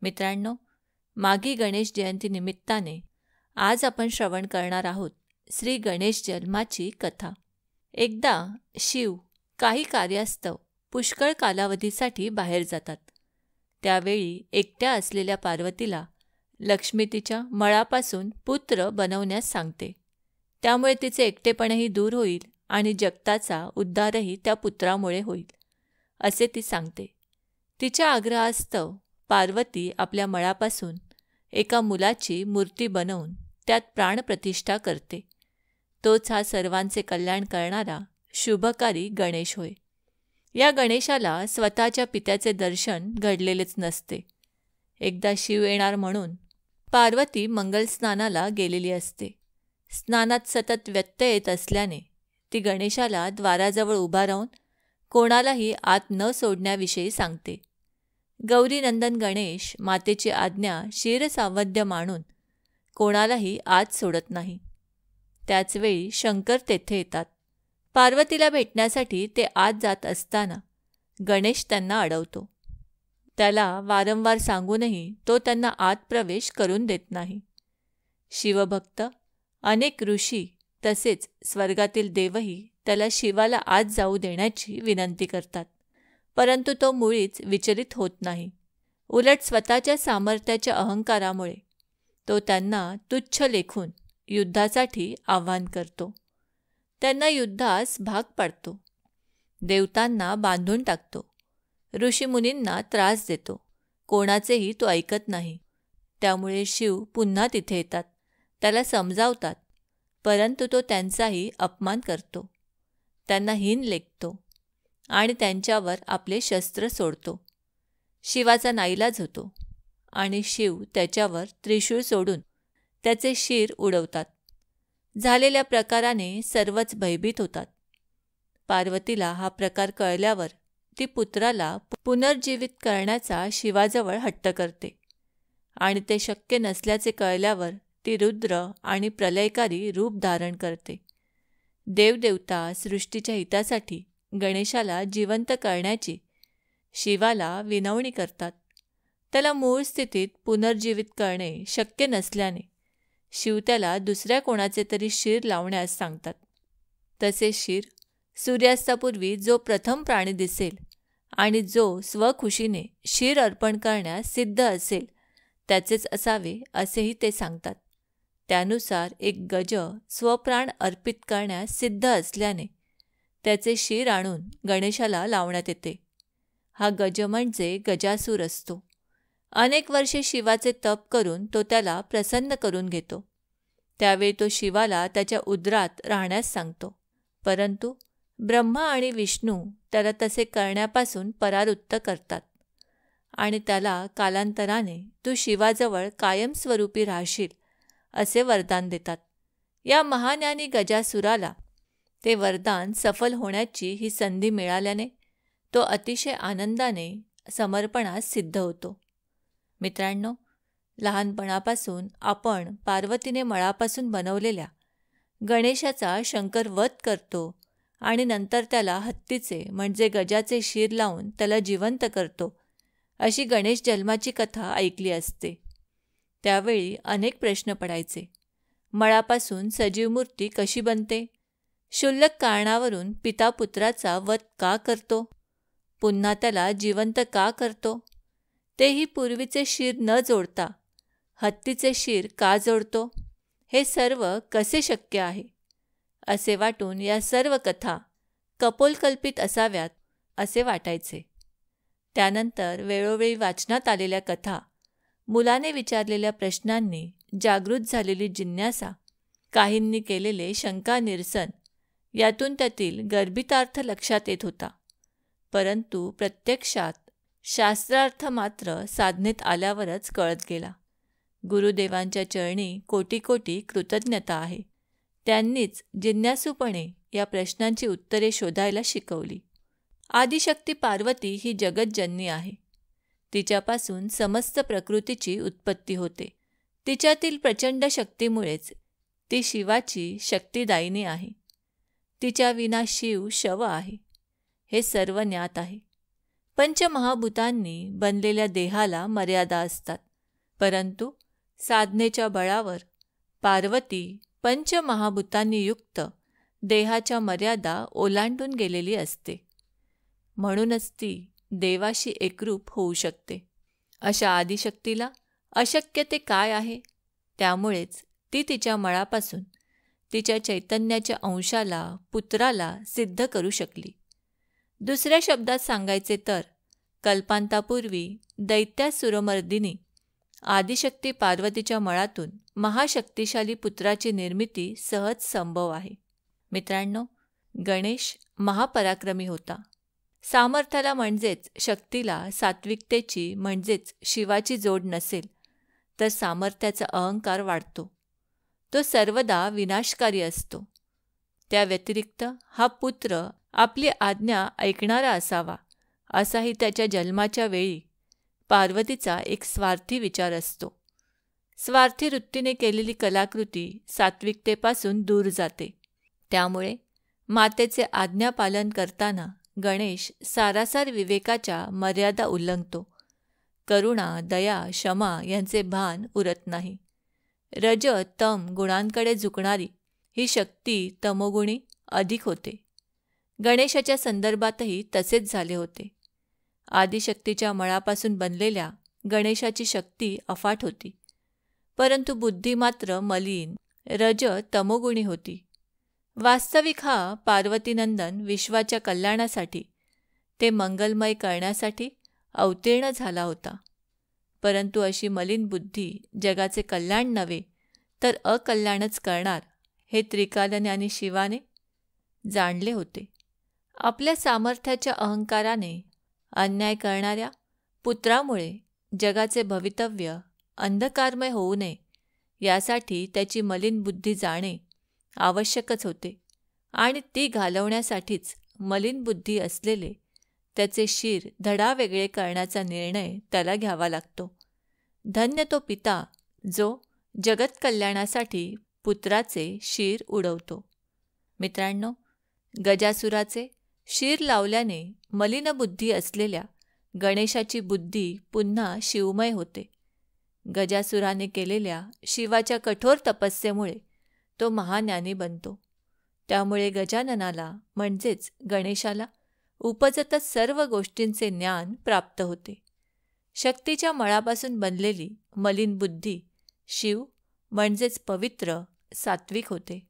मित्रांनो, माघी गणेश जयंती निमित्ताने आज आपण श्रवण करणार आहोत श्री गणेश जन्माची कथा. एकदा शिव काही कार्यास्तव पुष्कळ कालावधीसाठी बाहेर जातात. त्यावेळी एकट्या असलेल्या पार्वतीला लक्ष्मी तिच्या मळापासून पुत्र बनवण्यास सांगते. त्यामुळे तिचे एकटेपणही दूर होईल आणि जगताचा उद्धारही त्या पुत्रामुळे होईल, असे ती सांगते. तिच्या आग्रहास्तव पार्वती आपल्या मळापासून एका मुलाची मूर्ती बनवून त्यात प्राणप्रतिष्ठा करते. तोच हा सर्वांचे कल्याण करणारा शुभकारी गणेश होय. या गणेशाला स्वतःच्या पित्याचे दर्शन घडलेलेच नसते. एकदा शिव येणार म्हणून पार्वती मंगलस्नानाला गेलेली असते. स्नानात सतत व्यत्यय येत असल्याने ती गणेशाला द्वाराजवळ उभा राहून कोणालाही आत न सोडण्याविषयी सांगते. गौरीनंदन गणेश मातेची आज्ञा शिरसावध्य मानून कोणालाही आत सोडत नाही. त्याचवेळी शंकर तेथे येतात. पार्वतीला भेटण्यासाठी ते आत जात असताना गणेश त्यांना अडवतो. त्याला वारंवार सांगूनही तो त्यांना आत प्रवेश करून देत नाही. शिवभक्त अनेक ऋषी तसेच स्वर्गातील देवही त्याला शिवाला आत जाऊ देण्याची विनंती करतात, परंतु तो मुळीच विचलित होत नाही. उलट स्वतःच्या सामर्थ्याच्या अहंकारामुळे तो त्यांना तुच्छ लेखून युद्धासाठी आवाहन करतो. त्यांना युद्धास भाग पाडतो. देवतांना बांधून टाकतो. ऋषीमुनींना त्रास देतो. कोणाचेही तो ऐकत नाही. त्यामुळे शिव पुन्हा तिथे येतात. त्याला समजावतात, परंतु तो त्यांचाही अपमान करतो. त्यांना हीन लेखतो आणि त्यांच्यावर आपले शस्त्र सोडतो. शिवाचा नाईलाज होतो आणि शिव त्याच्यावर त्रिशूळ सोडून त्याचे शिर उडवतात. झालेल्या प्रकाराने सर्वच भयभीत होतात. पार्वतीला हा प्रकार कळल्यावर ती पुत्राला पुनर्जीवित करण्याचा शिवाजवळ हट्ट करते आणि ते शक्य नसल्याचे कळल्यावर ती रुद्र आणि प्रलयकारी रूप धारण करते. देवदेवता सृष्टीच्या हितासाठी गणेशाला जिवंत करण्याची शिवाला विनवणी करतात. त्याला मूळ स्थितीत पुनर्जीवित करणे शक्य नसल्याने शिव त्याला दुसऱ्या कोणाचे तरी शिर लावण्यास सांगतात. तसे शिर सूर्यास्तापूर्वी जो प्रथम प्राणी दिसेल आणि जो स्वखुशीने शिर अर्पण करण्यास सिद्ध असेल त्याचेच असावे, असेही ते सांगतात. त्यानुसार एक गज स्वप्राण अर्पित करण्यास सिद्ध असल्याने त्याचे शिर आणून गणेशाला लावण्यात येते. हा गज म्हणजे गजासूर असतो. अनेक वर्षे शिवाचे तप करून तो त्याला प्रसन्न करून घेतो. त्यावेळी तो शिवाला त्याच्या उदरात राहण्यास सांगतो, परंतु ब्रह्मा आणि विष्णू त्याला तसे करण्यापासून परावृत्त करतात आणि त्याला कालांतराने तू शिवाजवळ कायमस्वरूपी राहशील असे वरदान देतात. या महाज्ञानी गजासुराला ते वरदान सफल होण्याची ही संधी मिळाल्याने तो अतिशय आनंदाने समर्पणास सिद्ध होतो. मित्रांनो, लहानपणापासून आपण पार्वतीने मळापासून बनवलेल्या गणेशाचा शंकर वध करतो आणि नंतर त्याला हत्तीचे म्हणजे गजाचे शिर लावून त्याला जिवंत करतो, अशी गणेश जन्माची कथा ऐकली असते. त्यावेळी अनेक प्रश्न पडायचे. मळापासून सजीव मूर्ती कशी बनते? क्षुल्लक कारणावरून पिता पुत्राचा वध का करतो? पुन्हा त्याला जिवंत का करतो? तेही पूर्वीचे शिर न जोडता हत्तीचे शिर का जोडतो? हे सर्व कसे शक्य आहे? असे वाटून या सर्व कथा कपोलकल्पित असाव्यात असे वाटायचे. त्यानंतर वेळोवेळी वाचनात आलेल्या कथा, मुलाने विचारलेल्या प्रश्नांनी जागृत झालेली जिज्ञासा, काहींनी केलेले शंका निरसन यातून त्यातील गर्भितार्थ लक्षात येत होता. परंतु प्रत्यक्षात शास्त्रार्थ मात्र साधनेत आल्यावरच कळत गेला. गुरुदेवांच्या चरणी कोटी कोटी कृतज्ञता आहे. त्यांनीच जिज्ञासूपणे या प्रश्नांची उत्तरे शोधायला शिकवली. आदिशक्ती पार्वती ही जगज्जननी आहे. तिच्यापासून समस्त प्रकृतीची उत्पत्ती होते. तिच्यातील प्रचंड शक्तीमुळेच ती शिवाची शक्तिदायिनी आहे. तिच्या विना शिव शव आहे, हे सर्व ज्ञात आहे. पंचमहाभूतांनी बनलेल्या देहाला मर्यादा असतात, परंतु साधनेच्या बळावर पार्वती पंचमहाभूतांनी युक्त देहाच्या मर्यादा ओलांडून गेलेली असते. म्हणूनच ती देवाशी एकरूप होऊ शकते. अशा आदिशक्तीला अशक्य ते काय आहे? त्यामुळेच ती तिच्या मळापासून तिच्या चैतन्याच्या अंशाला, पुत्राला सिद्ध करू शकली. दुसऱ्या शब्दात सांगायचे तर कल्पांतापूर्वी दैत्यासुरमर्दिनी आदिशक्ती पार्वतीच्या मळातून महाशक्तिशाली पुत्राची निर्मिती सहज संभव आहे. मित्रांनो, गणेश महापराक्रमी होता. सामर्थ्याला म्हणजेच शक्तीला सात्विकतेची म्हणजेच शिवाची जोड नसेल तर सामर्थ्याचा अहंकार वाढतो. तो सर्वदा विनाशकारी असतो. त्या व्यतिरिक्त हा पुत्र आपली आज्ञा ऐकणारा असावा, असाही त्याच्या जन्माच्या वेळी पार्वतीचा एक स्वार्थी विचार असतो. स्वार्थी वृत्तीने केलेली कलाकृती सात्विकतेपासून दूर जाते. त्यामुळे मातेचे आज्ञापालन करताना गणेश सारासार विवेकाच्या मर्यादा उल्लंघतो. करुणा, दया, क्षमा यांचे भान उरत नाही. रज, तम गुणांकडे झुकणारी ही शक्ती तमोगुणी अधिक होते. गणेशाच्या संदर्भातही तसेच झाले होते. आदिशक्तीच्या मळापासून बनलेल्या गणेशाची शक्ती अफाट होती, परंतु बुद्धी मात्र मलिन, रज, तमोगुणी होती. वास्तविक हा पार्वतीनंदन विश्वाच्या कल्याणासाठी, ते मंगलमय करण्यासाठी अवतीर्ण झाला होता. परंतु अशी मलिन बुद्धी जगाचे कल्याण नव्हे तर अकल्याणच करणार हे त्रिकालज्ञानी शिवाने जाणले होते. आपल्या सामर्थ्याच्या अहंकाराने अन्याय करणाऱ्या पुत्रामुळे जगाचे भवितव्य अंधकारमय होऊ नये यासाठी त्याची मलिन बुद्धी जाणे आवश्यकच होते आणि ती घालवण्यासाठीच मलिन बुद्धी असलेले त्याचे शिर धडावेगळे करण्याचा निर्णय त्याला घ्यावा लागतो. धन्य तो पिता जो जगत कल्याणासाठी पुत्राचे शिर उडवतो. मित्रांनो, गजासुराचे शिर लावल्याने मलिनबुद्धी असलेल्या गणेशाची बुद्धी पुन्हा शिवमय होते. गजासुराने केलेल्या शिवाच्या कठोर तपस्येमुळे तो महाज्ञानी बनतो. त्यामुळे गजाननाला म्हणजेच गणेशाला उपजतच सर्व गोष्टींचे ज्ञान प्राप्त होते. शक्तीच्या मळापासून बनलेली मलिन बुद्धी शिव म्हणजेच पवित्र, सात्विक होते.